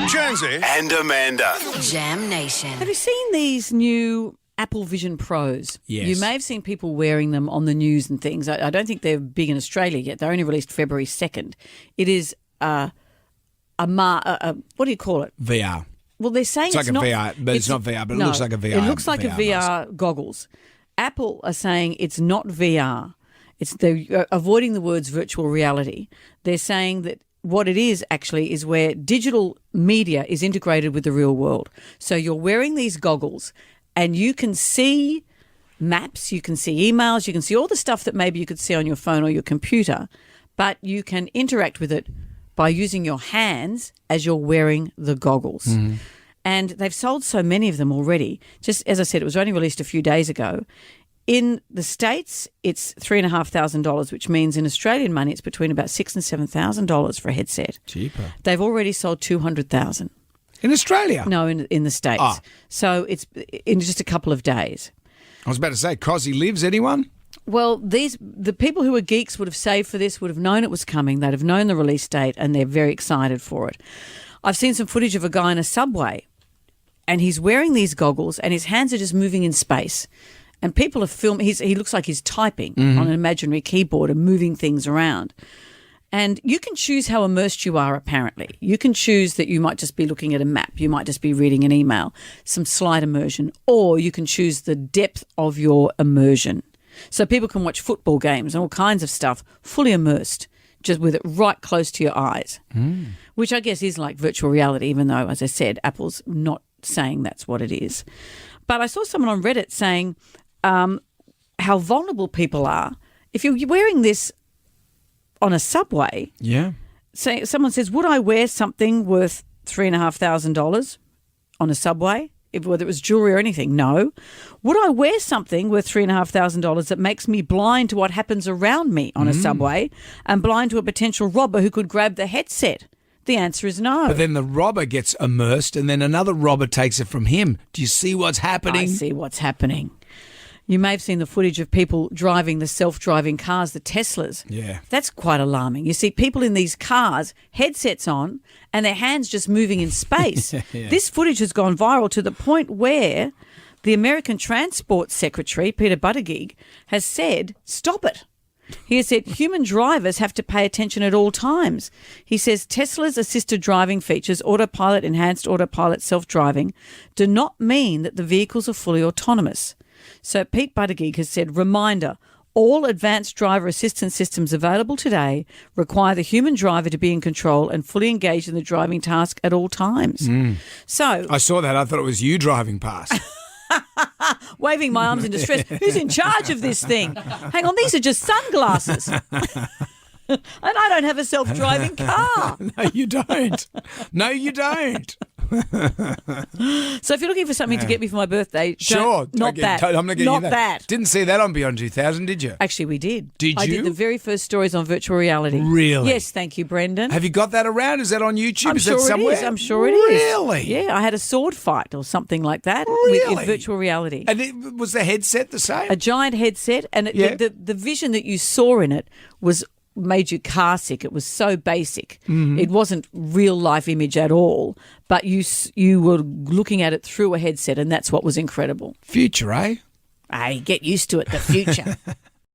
Jonesy and Amanda. Jam Nation. Have you seen these new Apple Vision Pros? Yes. You may have seen people wearing them on the news and things. I don't think they're big in Australia yet. They're only released February 2nd. It is what do you call it? VR. Well, they're saying It's like not a VR, but it's not VR, but it looks like a VR. It looks like a VR goggles. Apple are saying it's not VR. They're avoiding the words virtual reality. They're saying that what it is actually is where digital media is integrated with the real world. So you're wearing these goggles and you can see maps, you can see emails, you can see all the stuff that maybe you could see on your phone or your computer, but you can interact with it by using your hands as you're wearing the goggles. Mm-hmm. And they've sold so many of them already. Just as I said, it was only released a few days ago. In the States, it's $3,500, which means in Australian money, it's between about $6,000 and $7,000 for a headset. Cheaper. They've already sold 200,000. In Australia? No, in the States. Oh. So it's in just a couple of days. I was about to say, Cosy lives, anyone? Well, the people who are geeks would have saved for this, would have known it was coming. They'd have known the release date, and they're very excited for it. I've seen some footage of a guy in a subway, and he's wearing these goggles, and his hands are just moving in space. And people are filming. He looks like he's typing on an imaginary keyboard and moving things around. And you can choose how immersed you are, apparently. You can choose that you might just be looking at a map. You might just be reading an email, some slight immersion. Or you can choose the depth of your immersion. So people can watch football games and all kinds of stuff fully immersed, just with it right close to your eyes, which I guess is like virtual reality, even though, as I said, Apple's not saying that's what it is. But I saw someone on Reddit saying how vulnerable people are. If you're wearing this on a subway, say someone says, would I wear something worth $3,500 on a subway? Whether it was jewelry or anything, no. Would I wear something worth $3,500 that makes me blind to what happens around me on a subway and blind to a potential robber who could grab the headset? The answer is no. But then the robber gets immersed and then another robber takes it from him. Do you see what's happening? I see what's happening. You may have seen the footage of people driving the self-driving cars, the Teslas. Yeah. That's quite alarming. You see people in these cars, headsets on, and their hands just moving in space. Yeah. This footage has gone viral to the point where the American Transport Secretary, Peter Buttigieg, has said, stop it. He has said human drivers have to pay attention at all times. He says Tesla's assisted driving features, autopilot, enhanced autopilot, self-driving, do not mean that the vehicles are fully autonomous. So Pete Buttigieg has said, reminder, all advanced driver assistance systems available today require the human driver to be in control and fully engaged in the driving task at all times. So I saw that. I thought it was you driving past. waving my arms in distress. Who's in charge of this thing? Hang on, these are just sunglasses. And I don't have a self-driving car. No, you don't. No, you don't. So if you're looking for something to get me for my birthday, Sure. not that. I'm not getting not you that. Didn't see that on Beyond 2000, did you? Actually, we did. Did I you? did the very first stories on virtual reality. Really? Yes, thank you, Brendan. Have you got that around? Is that on YouTube? I'm Is sure that somewhere? it is. I'm sure it is. Really? Yeah, I had a sword fight or something like that Really? with virtual reality. And was the headset the same? A giant headset, and Yeah. the vision that you saw in it made you car sick. It was so basic. Mm-hmm. It wasn't real life image at all, but you were looking at it through a headset, and that's what was incredible. Future, eh? Hey, get used to it, the future.